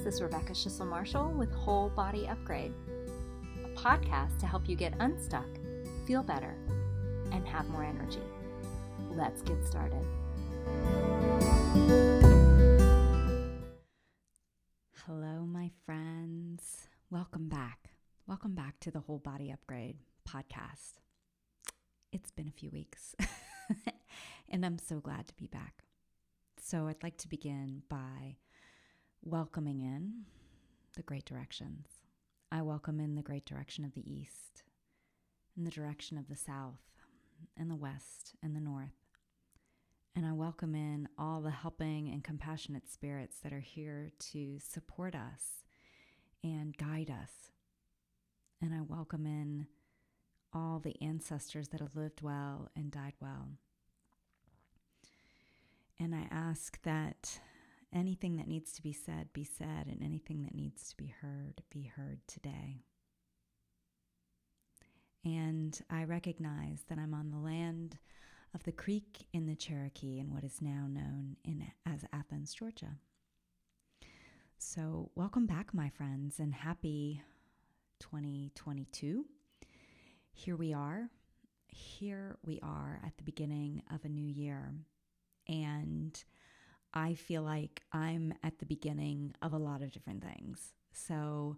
is Rebecca Schissel Marshall with Whole Body Upgrade, a podcast to help you get unstuck, feel better, and have more energy. Let's get started. Hello, my friends. Welcome back. Welcome back to the Whole Body Upgrade podcast. It's been a few weeks, and I'm so glad to be back. So I'd like to begin by welcoming in the great directions. I welcome in the great direction of the east, and the direction of the south, and the west, and the north. And I welcome in all the helping and compassionate spirits that are here to support us and guide us. And I welcome in all the ancestors that have lived well and died well. And I ask that anything that needs to be said, and anything that needs to be heard today. And I recognize that I'm on the land of the Creek in the Cherokee in what is now known as Athens, Georgia. So welcome back, my friends, and happy 2022. Here we are at the beginning of a new year. And I feel like I'm at the beginning of a lot of different things. So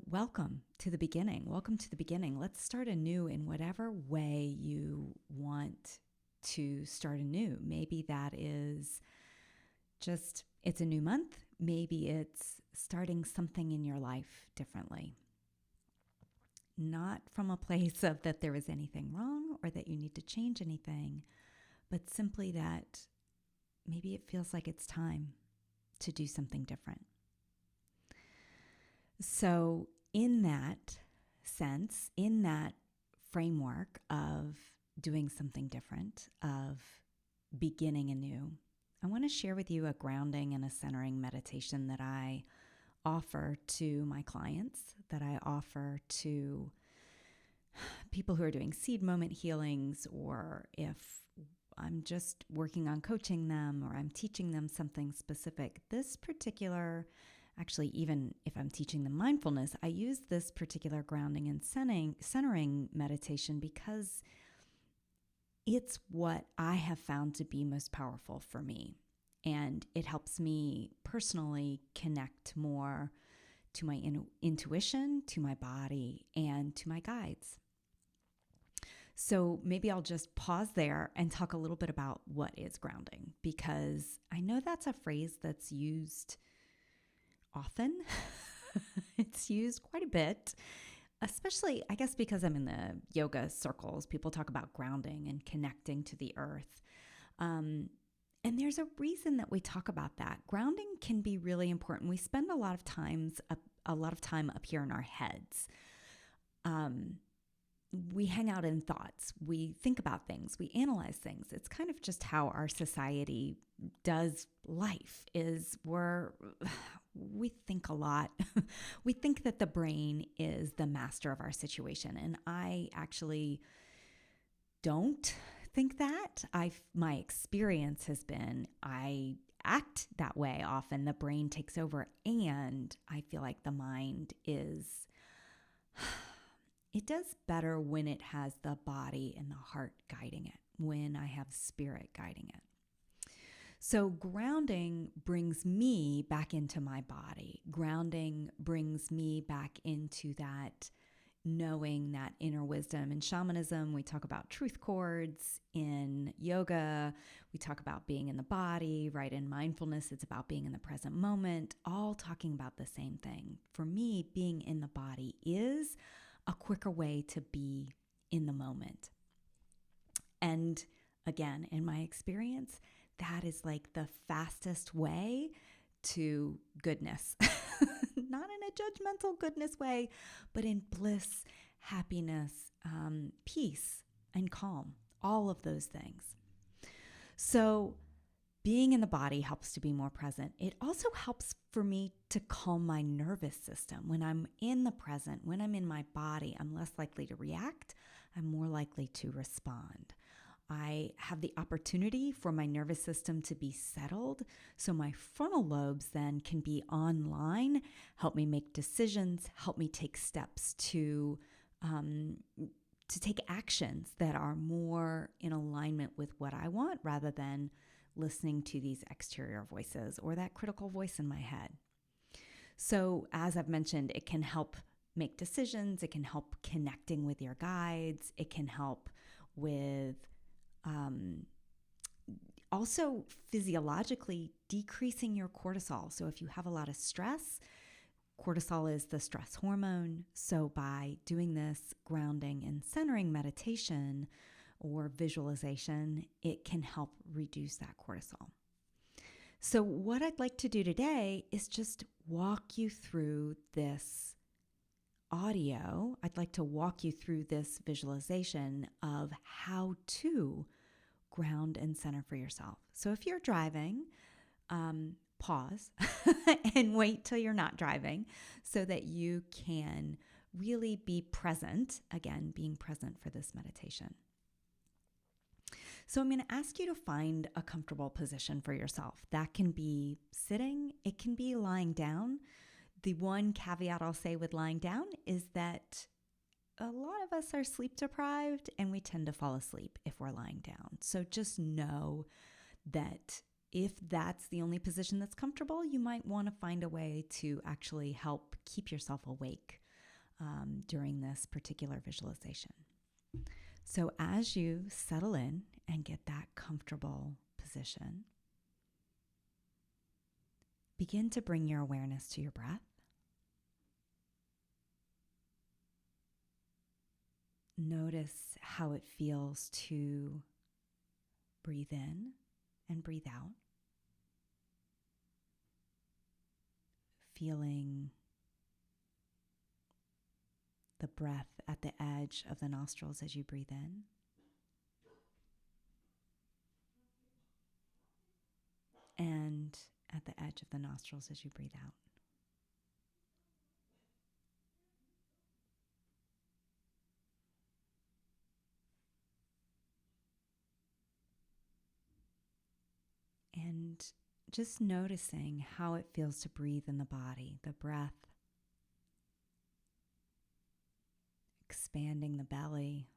welcome to the beginning. Welcome to the beginning. Let's start anew in whatever way you want to start anew. Maybe that is just, it's a new month. Maybe it's starting something in your life differently. Not from a place of that there is anything wrong or that you need to change anything, but simply that maybe it feels like it's time to do something different. So in that sense, in that framework of doing something different, of beginning anew, I want to share with you a grounding and a centering meditation that I offer to my clients, that I offer to people who are doing seed moment healings, or if I'm just working on coaching them or I'm teaching them something specific. This particular, actually, even if I'm teaching them mindfulness, I use this particular grounding and centering meditation because it's what I have found to be most powerful for me. And it helps me personally connect more to my intuition, to my body, and to my guides. So maybe I'll just pause there and talk a little bit about what is grounding, because I know that's a phrase that's used often. It's used quite a bit, especially, I guess, because I'm in the yoga circles. People talk about grounding and connecting to the earth. And there's a reason that we talk about that. Grounding can be really important. We spend a lot of time up here in our heads. We hang out in thoughts. We think about things. We analyze things. It's kind of just how our society does life. We think a lot. We think that the brain is the master of our situation, and I actually don't think that. My experience has been I act that way often. The brain takes over, and I feel like the mind it does better when it has the body and the heart guiding it, when I have spirit guiding it. So grounding brings me back into my body. Grounding brings me back into that knowing, that inner wisdom. In shamanism, we talk about truth cords. In yoga, we talk about being in the body, right? In mindfulness, it's about being in the present moment, all talking about the same thing. For me, being in the body is a quicker way to be in the moment. And again, in my experience, that is like the fastest way to goodness. Not in a judgmental goodness way, but in bliss, happiness, peace, and calm, all of those things. So being in the body helps to be more present. It also helps for me to calm my nervous system. When I'm in the present, when I'm in my body, I'm less likely to react. I'm more likely to respond. I have the opportunity for my nervous system to be settled. So my frontal lobes then can be online, help me make decisions, help me take steps to take actions that are more in alignment with what I want rather than listening to these exterior voices or that critical voice in my head. So as I've mentioned, it can help make decisions. It can help connecting with your guides. It can help with also physiologically decreasing your cortisol. So if you have a lot of stress, cortisol is the stress hormone. So by doing this grounding and centering meditation or visualization, it can help reduce that cortisol. So what I'd like to do today is just walk you through this audio. I'd like to walk you through this visualization of how to ground and center for yourself. So if you're driving, pause and wait till you're not driving so that you can really be present, again, being present for this meditation. So I'm going to ask you to find a comfortable position for yourself. That can be sitting, it can be lying down. The one caveat I'll say with lying down is that a lot of us are sleep deprived and we tend to fall asleep if we're lying down. So just know that if that's the only position that's comfortable, you might want to find a way to actually help keep yourself awake during this particular visualization. So as you settle in and get that comfortable position, begin to bring your awareness to your breath. Notice how it feels to breathe in and breathe out. Feeling the breath at the edge of the nostrils as you breathe in. And at the edge of the nostrils as you breathe out. And just noticing how it feels to breathe in the body, the breath, expanding the belly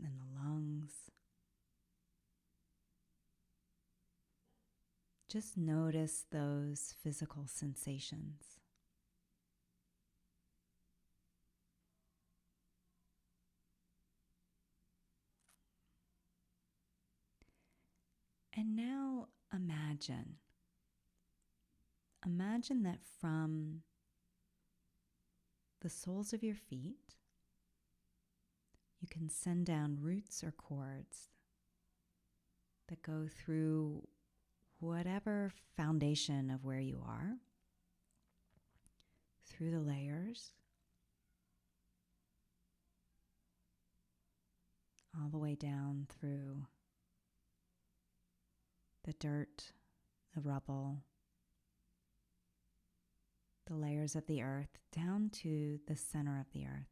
and the lungs. Just notice those physical sensations. And now imagine that from the soles of your feet, you can send down roots or cords that go through whatever foundation of where you are, through the layers, all the way down through the dirt, the rubble, the layers of the earth, down to the center of the earth.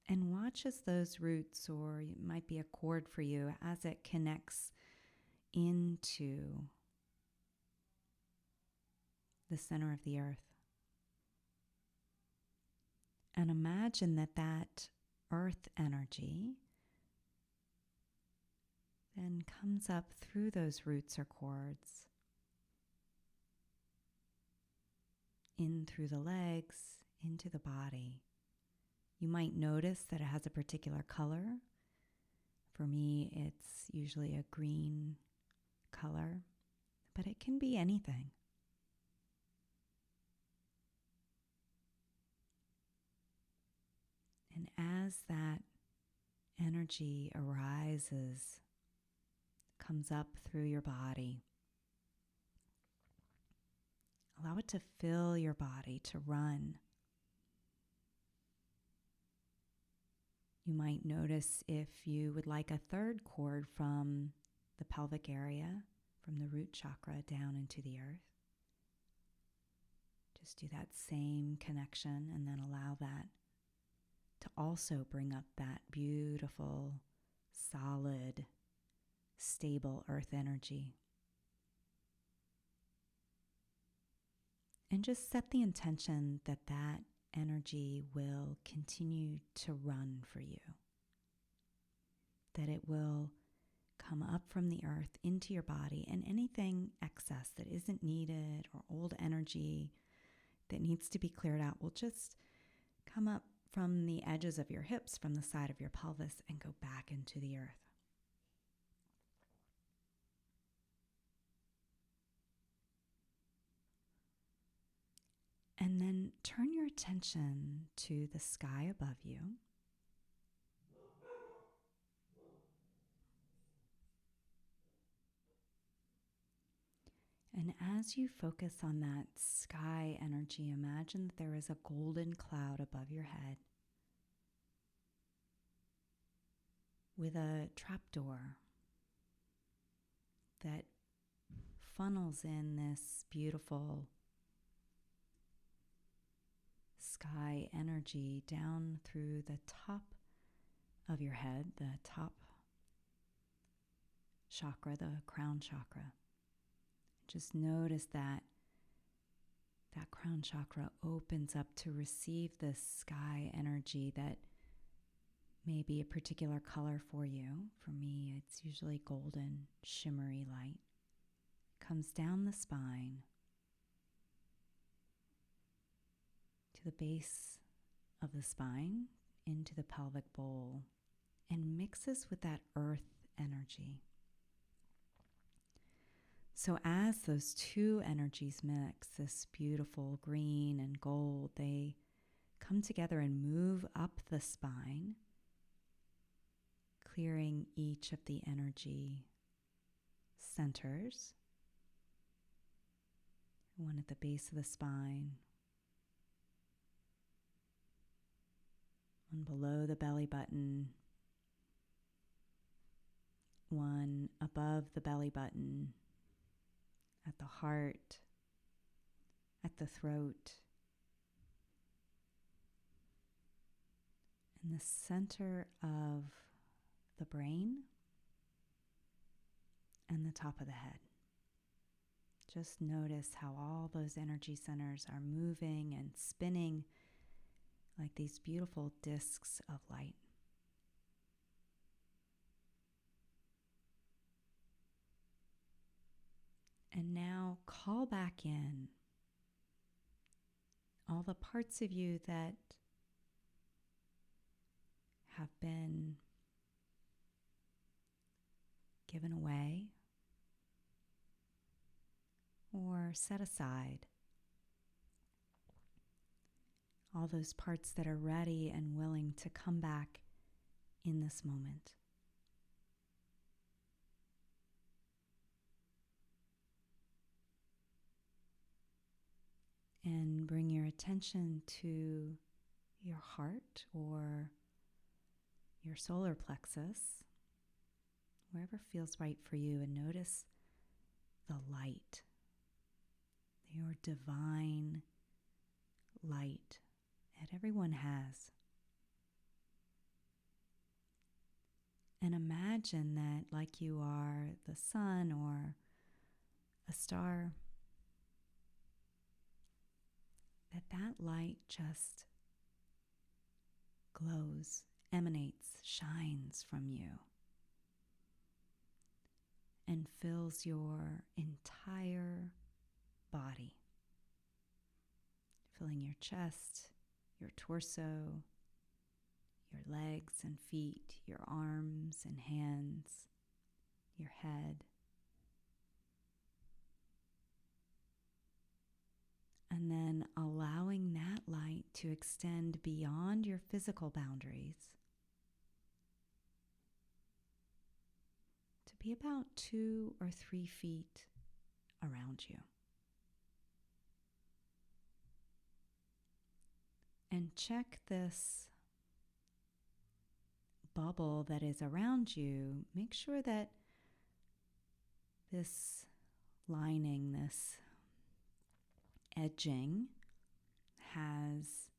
And watch as those roots, or it might be a cord for you, as it connects into the center of the earth. And imagine that earth energy then comes up through those roots or cords, in through the legs, into the body. You might notice that it has a particular color. For me, it's usually a green color, but it can be anything. And as that energy arises, comes up through your body, allow it to fill your body, to run. You might notice if you would like a third cord from the pelvic area, from the root chakra down into the earth. Just do that same connection and then allow that to also bring up that beautiful, solid, stable earth energy. And just set the intention that that energy will continue to run for you. That it will come up from the earth into your body, and anything excess that isn't needed or old energy that needs to be cleared out will just come up from the edges of your hips, from the side of your pelvis, and go back into the earth. And then turn your attention to the sky above you. And as you focus on that sky energy, imagine that there is a golden cloud above your head with a trapdoor that funnels in this beautiful sky energy down through the top of your head, the top chakra, the crown chakra. Just notice that crown chakra opens up to receive this sky energy that may be a particular color for you. For me, it's usually golden, shimmery light. Comes down the spine to the base of the spine, into the pelvic bowl, and mixes with that earth energy. So as those two energies mix, this beautiful green and gold, they come together and move up the spine, clearing each of the energy centers. One at the base of the spine, one below the belly button, one above the belly button, at the heart, at the throat, in the center of the brain, and the top of the head. Just notice how all those energy centers are moving and spinning like these beautiful discs of light. And now call back in all the parts of you that have been given away or set aside. All those parts that are ready and willing to come back in this moment. And bring your attention to your heart or your solar plexus, wherever feels right for you, and notice the light, your divine light that everyone has. And imagine that, like you are the sun or a star, that light just glows, emanates, shines from you, and fills your entire body, filling your chest, your torso, your legs and feet, your arms and hands, your head. And then allowing that light to extend beyond your physical boundaries to be about 2 or 3 feet around you. And check this bubble that is around you. Make sure that this lining, this edging has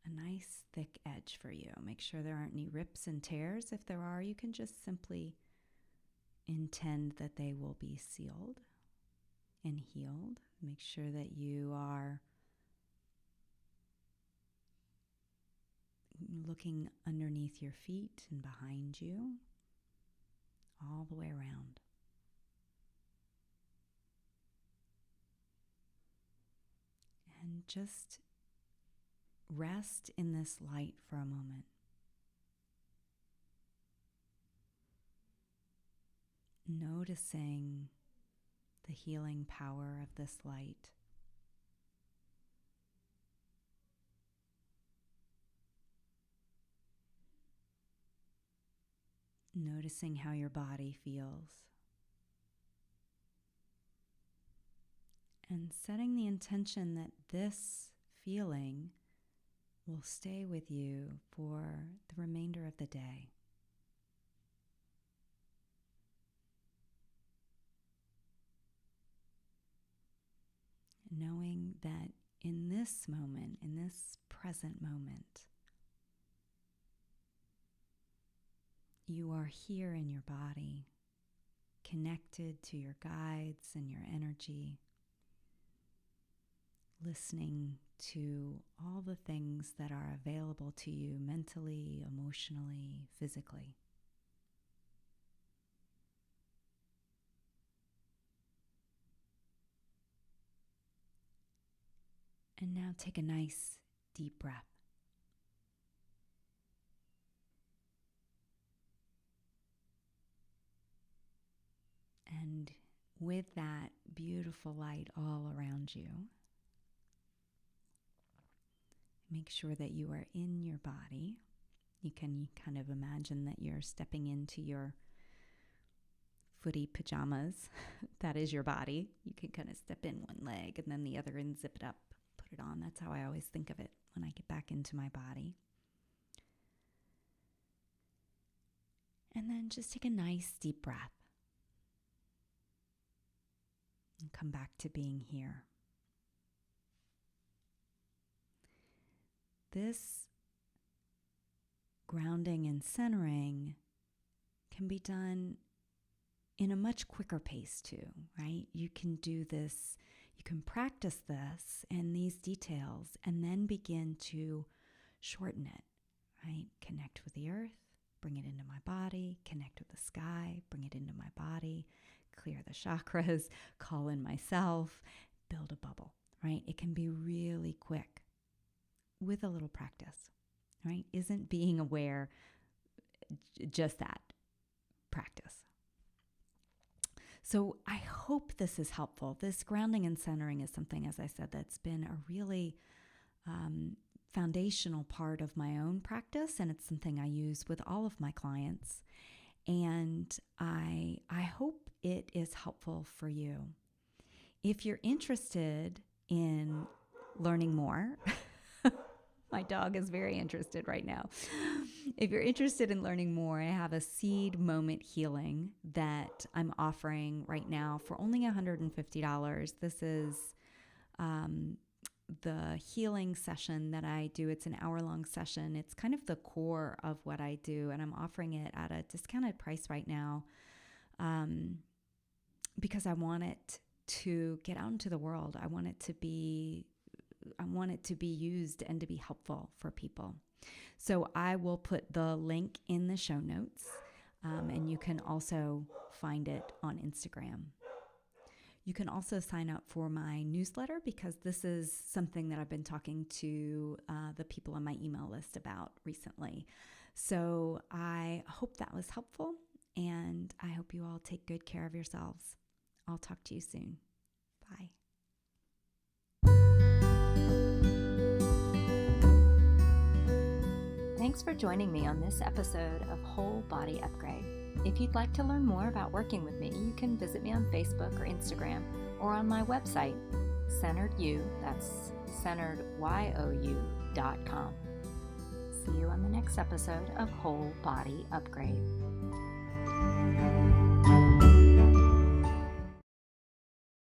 a nice thick edge for you. Make sure there aren't any rips and tears. If there are, you can just simply intend that they will be sealed and healed. Make sure that you are looking underneath your feet and behind you, all the way around. And just rest in this light for a moment. Noticing the healing power of this light. Noticing how your body feels. And setting the intention that this feeling will stay with you for the remainder of the day. Knowing that in this moment, in this present moment, you are here in your body, connected to your guides and your energy, listening to all the things that are available to you mentally, emotionally, physically. And now take a nice deep breath. And with that beautiful light all around you, make sure that you are in your body. You can kind of imagine that you're stepping into your footy pajamas. That is your body. You can kind of step in one leg and then the other and zip it up, put it on. That's how I always think of it when I get back into my body. And then just take a nice deep breath and come back to being here. This grounding and centering can be done in a much quicker pace too, right? You can do this, you can practice this and these details and then begin to shorten it, right? Connect with the earth, bring it into my body, connect with the sky, bring it into my body, clear the chakras, call in myself, build a bubble, right? It can be really quick with a little practice, right? Isn't being aware just that, practice? So I hope this is helpful. This grounding and centering is something, as I said, that's been a really foundational part of my own practice, and it's something I use with all of my clients. And I hope it is helpful for you. If you're interested in learning more, my dog is very interested right now. If you're interested in learning more, I have a seed moment healing that I'm offering right now for only $150. This is the healing session that I do. It's an hour-long session. It's kind of the core of what I do, and I'm offering it at a discounted price right now because I want it to get out into the world. I want it to be used and to be helpful for people. So I will put the link in the show notes, and you can also find it on Instagram. You can also sign up for my newsletter because this is something that I've been talking to the people on my email list about recently. So I hope that was helpful, and I hope you all take good care of yourselves. I'll talk to you soon. Bye. Thanks for joining me on this episode of Whole Body Upgrade. If you'd like to learn more about working with me, you can visit me on Facebook or Instagram or on my website, CenteredYou, that's CenteredYou.com. See you on the next episode of Whole Body Upgrade.